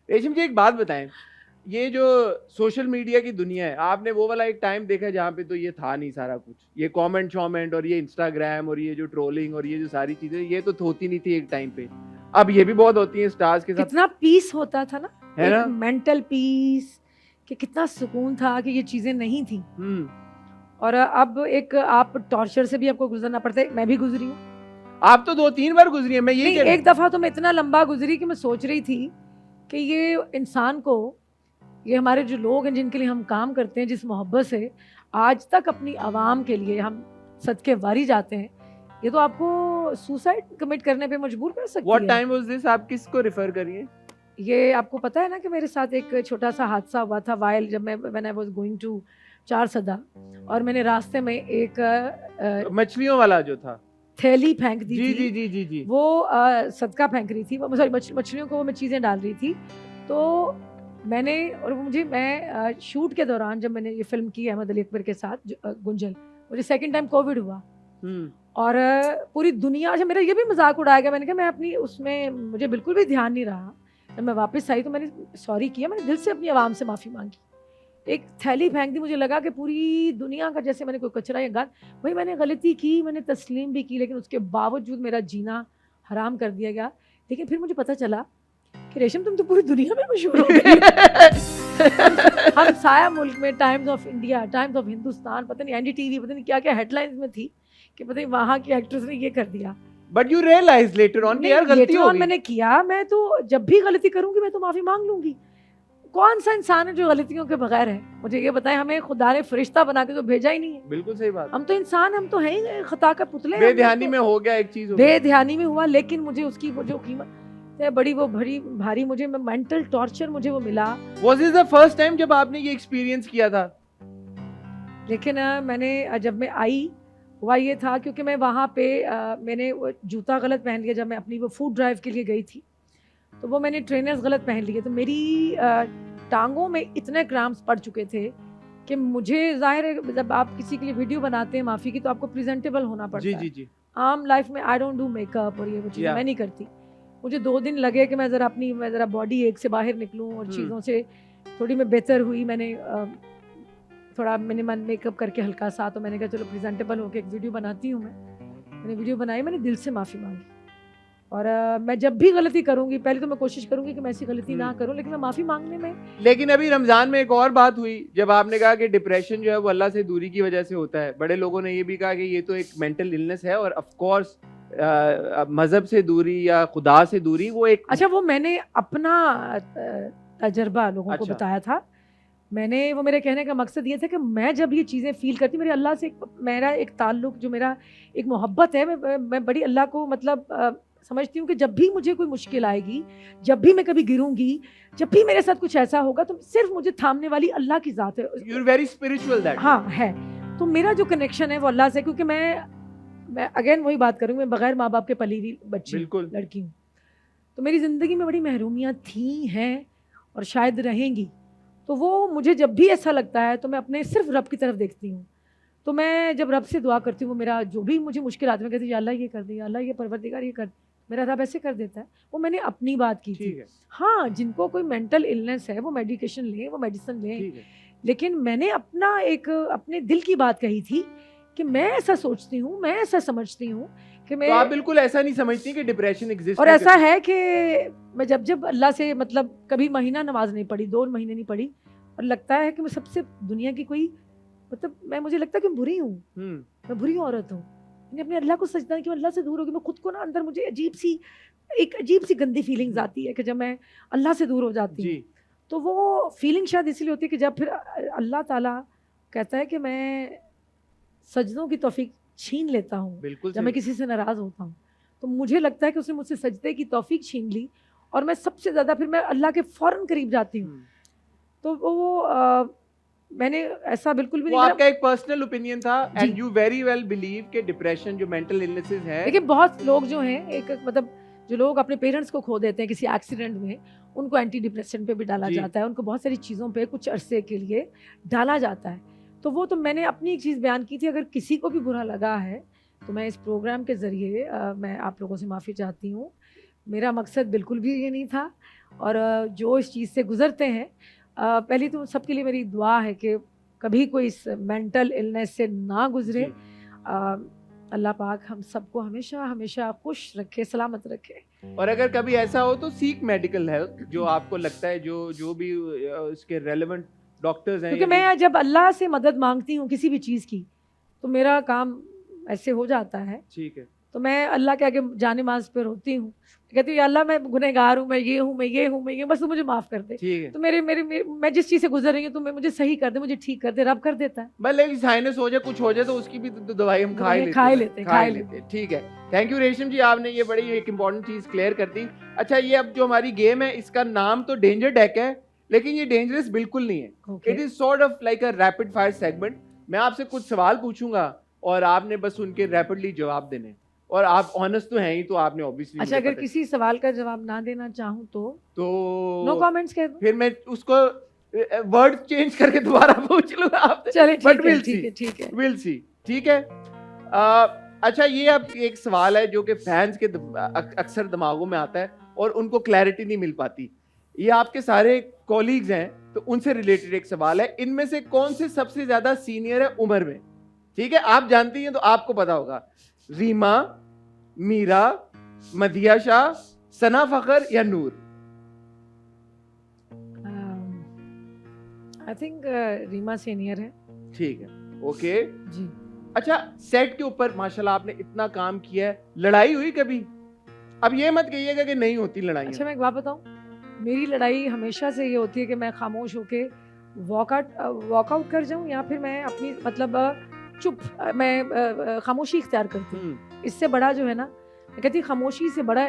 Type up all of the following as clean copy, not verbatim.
रेशम जी एक बात बताएं, ये जो सोशल मीडिया की दुनिया है, आपने वो वाला एक टाइम देखा जहाँ पे तो ये था नहीं सारा कुछ, ये कमेंट शॉमेंट और ये इंस्टाग्राम और ये जो ट्रोलिंग और ये जो सारी चीजें, ये तो होती नहीं थी एक टाइम पे। अब ये भी बहुत होती है स्टार्स के साथ, कितना पीस होता था ना, है एक ना? मेंटल पीस, कि कितना सुकून था कि ये चीजें नहीं थी। हम्म। और अब एक आप टॉर्चर से भी आपको गुजरना पड़ता है, मैं भी गुजरी हूँ। आप तो 2-3 बार गुजरी है, मैं यही नहीं, कह रहा एक दफा तो मैं इतना लंबा गुजरी कि मैं सोच रही थी कि ये इंसान को, ये हमारे जो लोग हैं जिनके लिए हम काम करते हैं, जिस मोहब्बत से आज तक अपनी आवाम के लिए हम सदके वारी जाते हैं, ये तो आपको सुसाइड कमिट करने पे मजबूर कर सकती व्हाट है। टाइम वाज दिस, आप किसको रेफर करिए? ये आपको पता है ना कि मेरे साथ एक छोटा सा हादसा हुआ था वाइल जब मैं when I was going to Charsadda, और मैंने रास्ते में एक मछलियों वाला जो था, थैली फेंक दी जी थी। जी जी जी जी। वो सदका फेंक रही थी, सॉरी मछलियों को वो मैं चीज़ें डाल रही थी। तो मैंने, और मैं शूट के दौरान जब मैंने ये फिल्म की अहमद अली अकबर के साथ गुंजल, मुझे सेकंड टाइम कोविड हुआ। और पूरी दुनिया, अच्छा मेरा ये भी मजाक उड़ाया गया, मैंने कहा मैं अपनी उसमें मुझे बिल्कुल भी ध्यान नहीं रहा। जब मैं वापस आई तो मैंने सॉरी किया, मैंने दिल से अपनी आवाम से माफ़ी मांगी। एक थैली फेंक दी, मुझे लगा कि पूरी दुनिया का जैसे मैंने कोई कचरा या गंद, भाई मैंने गलती की, मैंने तस्लीम भी की, लेकिन उसके बावजूद मेरा जीना हराम कर दिया गया। लेकिन फिर मुझे पता चला कि रेशम तुम तो पूरी दुनिया में मशहूर हो गई। हम साया मुल्क में times of India, times of Hindustan, पता नहीं एनडीटीवी, पता नहीं क्या क्या हेडलाइंस में थी कि पता नहीं वहाँ की एक्ट्रेस ने ये कर दिया। But you realise later on कि यार गलती लेटर हो ऑन गई। मैंने किया, मैं तो जब भी गलती करूंगी मैं तो माफी मांग लूंगी। कौन सा इंसान है जो गलतियों के बगैर है? मुझे ये बताएं, हमें खुदा ने फरिश्ता बना के तो भेजा ही नहीं है। बिल्कुल सही बात, हम तो इंसान, हम तो हैं ही खता का पुतले। बेध्यानी में हो गया, एक चीज हो गई। बेध्यानी में हुआ, लेकिन मुझे उसकी वो जो कीमत है बड़ी, वो भरी भारी, मुझे मेंटल टॉर्चर मुझे वो मिला। Was this the first time जब आपने ये एक्सपीरियंस किया था? लेकिन मैंने जब मैं आई, हुआ ये था क्योंकि मैं वहाँ पे मैंने जूता गलत पहन लिया जब मैं अपनी वो फूड ड्राइव के लिए गई थी, तो वो मैंने ट्रेनर्स गलत पहन लिए, तो मेरी टांगों में इतने क्रैम्प्स पड़ चुके थे कि मुझे, जाहिर है जब आप किसी के लिए वीडियो बनाते हैं माफ़ी की, तो आपको प्रेजेंटेबल होना पड़ता जी है। जी जी। आम लाइफ में आई डोंट डू मेकअप और ये वो चीज़ें Yeah. मैं नहीं करती। मुझे 2 दिन लगे कि मैं ज़रा बॉडी एक से बाहर निकलूं और चीज़ों से थोड़ी मैं बेहतर हुई। मैंने थोड़ा मिनिमल मेकअप करके हल्का सा, तो मैंने कहा चलो प्रेजेंटेबल होकर एक वीडियो बनाती हूँ। मैंने वीडियो बनाई, मैंने दिल से माफ़ी मांगी। और मैं जब भी गलती करूंगी, पहले तो मैं कोशिश करूंगी कि मैं ऐसी गलती ना करूं, लेकिन मैं माफ़ी मांगने में। लेकिन अभी रमजान में एक और बात हुई जब आपने कहा कि डिप्रेशन जो है वो अल्लाह से दूरी की वजह से होता है। बड़े लोगों ने ये भी कहा कि ये तो एक मेंटल इलनेस है, और ऑफ कोर्स मजहब से दूरी या खुदा से दूरी वो एक, अच्छा, वो मैंने अपना तजर्बा लोगों को अच्छा। बताया था। मैंने, वो मेरे कहने का मकसद ये था कि मैं जब ये चीज़ें फील करती, मेरे अल्लाह से मेरा एक ताल्लुक, जो मेरा एक मोहब्बत है, मैं बड़ी अल्लाह को मतलब समझती हूँ कि जब भी मुझे कोई मुश्किल आएगी, जब भी मैं कभी गिरूंगी, जब भी मेरे साथ कुछ ऐसा होगा, तो सिर्फ मुझे थामने वाली अल्लाह की ज़ात है। You are very spiritual that. हाँ है। तो मेरा जो कनेक्शन है वो अल्लाह से, क्योंकि मैं अगेन वही बात करूँगी, मैं बगैर माँ बाप के पली हुई बच्ची, बिल्कुल। लड़की हूँ। तो मेरी ज़िंदगी में बड़ी महरूमियाँ थी, हैं और शायद रहेंगी। तो वो मुझे जब भी ऐसा लगता है तो मैं अपने सिर्फ रब की तरफ देखती हूँ। तो मैं जब रब से दुआ करती हूँ, वो मेरा जो भी मुझे मुश्किल आती है, मैं कहती हूँ या अल्लाह ये कर दे, या अल्लाह ये परवरदिगार ये कर, मेरा रब ऐसे कर देता है। वो मैंने अपनी बात की थी। हाँ, जिनको कोई मेंटल इलनेस है वो मेडिकेशन लें, वो मेडिसिन लें, लेकिन मैंने अपना एक अपने दिल की बात कही थी कि मैं ऐसा सोचती हूँ, मैं ऐसा समझती हूँ कि मैं, तो आप बिल्कुल ऐसा नहीं समझती कि डिप्रेशन एग्जिस्ट। और ऐसा है कि मैं जब अल्लाह से मतलब कभी महीना नमाज नहीं पढ़ी, 2 महीने नहीं पढ़ी, और लगता है कि मैं सबसे दुनिया की कोई, मतलब मुझे लगता है कि मैं बुरी हूँ, मैं बुरी औरत हूँ। मैंने अपने अल्लाह को सजदा किया, अल्लाह से दूर हो गई, मैं खुद को ना अंदर मुझे एक अजीब सी गंदी फीलिंग्स आती है कि जब मैं अल्लाह से दूर हो जाती हूँ। तो वो फीलिंग शायद इसीलिए होती है कि जब फिर अल्लाह ताला कहता है कि मैं सजदों की तौफीक छीन लेता हूँ जब मैं किसी से नाराज़ होता हूँ, तो मुझे लगता है कि उसने मुझसे सजदे की तौफीक छीन ली, और मैं सबसे ज़्यादा फिर मैं अल्लाह के फ़ौरन करीब जाती हूँ। तो वो मैंने ऐसा बिल्कुल भी नहीं, आपका एक पर्सनल ओपिनियन था, जी। And you very well believe कि डिप्रेशन जो मेंटल इलनेसेस है, देखिए बहुत लोग जो हैं, एक मतलब जो लोग अपने पेरेंट्स को खो देते हैं किसी एक्सीडेंट में, उनको एंटी डिप्रेशन पे भी डाला जाता है, उनको बहुत सारी चीज़ों पे कुछ अरसे के लिए डाला जाता है। तो वो तो मैंने अपनी एक चीज़ बयान की थी। अगर किसी को भी बुरा लगा है तो मैं इस प्रोग्राम के ज़रिए मैं आप लोगों से माफ़ी चाहती हूँ। मेरा मकसद बिल्कुल भी ये नहीं था, और जो इस चीज़ से गुजरते हैं, पहली तो सबके लिए मेरी दुआ है कि कभी कोई इस मेंटल इलनेस से ना गुजरे। जी। अल्लाह पाक हम सबको हमेशा हमेशा खुश रखे, सलामत रखे। और अगर कभी ऐसा हो तो सीक मेडिकल हेल्प, जो आपको लगता है जो भी इसके रेलेवेंट डॉक्टर्स हैं, क्योंकि या मैं जब अल्लाह से मदद मांगती हूँ किसी भी चीज़ की, तो मेरा काम ऐसे हो जाता है। ठीक है, तो मैं अल्लाह के आगे जाने माज़ पे रोती हूँ, कहती हूँ या अल्लाह मैं गुनहगार हूँ, मैं ये हूँ, मैं ये हूँ, मैं ये, बस तू मुझे माफ़ कर दे। ठीक है। तो मैं जिस चीज़ से गुजर रही हूँ, तो मुझे सही कर दे, मुझे ठीक कर दे, रब कर देता है। भले साइनस हो जाए, कुछ हो जाए, तो उसकी भी तो दवाई हम खा ही लेते हैं। ठीक है, थैंक यू रेशम जी, आपने ये बड़ी एक इम्पोर्टेंट चीज क्लियर कर दी। अच्छा, ये अब जो हमारी गेम है, इसका नाम तो डेंजर डेक है, लेकिन ये डेंजरस बिल्कुल नहीं है। It is sort of like a rapid fire segment. मैं आपसे कुछ सवाल पूछूंगा और आपने बस उनके रैपिडली जवाब देने, और आप ऑनेस्ट तो हैं ही, तो आपने ऑब्वियसली। अच्छा, अगर किसी सवाल का जवाब ना देना चाहूँ तो नो तो कमेंट्स कह दो। फिर मैं उसको वर्ड चेंज करके दोबारा पूछ लूंगा आपसे। चले, बट ठीक है। विल सी, ठीक है। अच्छा, ये अब एक सवाल है जो कि फैंस के अक्सर दिमागों में आता है और उनको क्लैरिटी नहीं मिल पाती। ये आपके सारे कॉलीग्स हैं, तो उनसे रिलेटेड एक सवाल है, इनमें से कौन से सबसे ज्यादा सीनियर है उम्र में? ठीक है, आप जानती हैं तो आपको पता होगा। रीमा, मीरा, मदिया शाह, सना फखर या नूर? आई थिंक रीमा सीनियर है। ठीक है, ओके जी। अच्छा, सेट के ऊपर माशाल्लाह आपने इतना काम किया है, लड़ाई हुई कभी? अब ये मत कहिएगा कि नहीं होती लड़ाई। अच्छा, मैं एक बात बताऊं, मेरी लड़ाई हमेशा से ये होती है कि मैं खामोश होके वॉकआउट कर जाऊं, या फिर मैं अपनी मतलब मैं खामोशी इख्तियार करती हूँ। इससे बड़ा जो है ना, मैं कहती खामोशी से बड़ा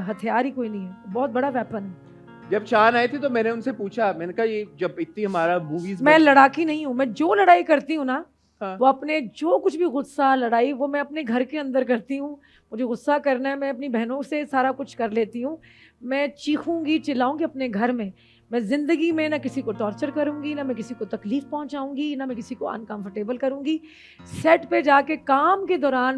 हथियार ही कोई नहीं है, बहुत बड़ा वेपन है। जब शान आए थे तो मैंने उनसे पूछा, मैंने कहा ये जब इतनी हमारा मूवीज मैं लड़ाकी नहीं हूँ, मैं जो लड़ाई करती हूँ ना, हाँ। वो अपने जो कुछ भी गुस्सा लड़ाई वो मैं अपने घर के अंदर करती हूँ। मुझे गुस्सा करना है, मैं अपनी बहनों से सारा कुछ कर लेती हूँ। मैं चीखूंगी, चिल्लाऊंगी अपने घर में। मैं ज़िंदगी में ना किसी को टॉर्चर करूंगी, ना मैं किसी को तकलीफ पहुंचाऊंगी, ना मैं किसी को अनकंफर्टेबल करूंगी। सेट पे जाके काम के दौरान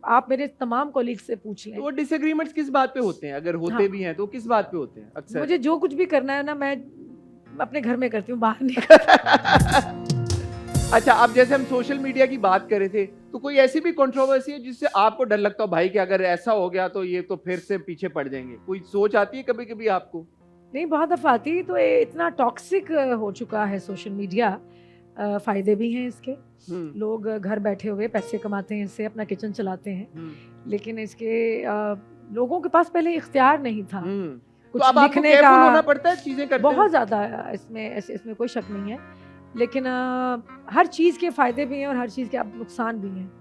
आप मेरे तमाम कोलीग से पूछ लें। तो वो डिसएग्रीमेंट्स किस बात पे होते हैं, अगर होते भी हैं तो किस बात पे होते हैं अक्सर? मुझे जो कुछ भी करना है ना, मैं अपने घर में करती हूँ, बाहर नहीं। अच्छा, अब जैसे हम सोशल मीडिया की बात कर रहे थे, तो कोई ऐसी भी कंट्रोवर्सी है जिससे आपको डर लगता हो भाई कि अगर ऐसा हो गया तो ये तो फिर से पीछे पड़ जाएंगे? कोई सोच आती है कभी कभी आपको? नहीं, बहुत दफ़ा आती है। तो ये इतना टॉक्सिक हो चुका है सोशल मीडिया। फ़ायदे भी हैं इसके, लोग घर बैठे हुए पैसे कमाते हैं इससे, अपना किचन चलाते हैं, लेकिन इसके लोगों के पास पहले इख्तियार नहीं था कुछ तो अब लिखने का। होना पड़ता है चीजें करते बहुत ज़्यादा इसमें कोई शक नहीं है, लेकिन हर चीज़ के फ़ायदे भी हैं और हर चीज़ के अब नुकसान भी हैं।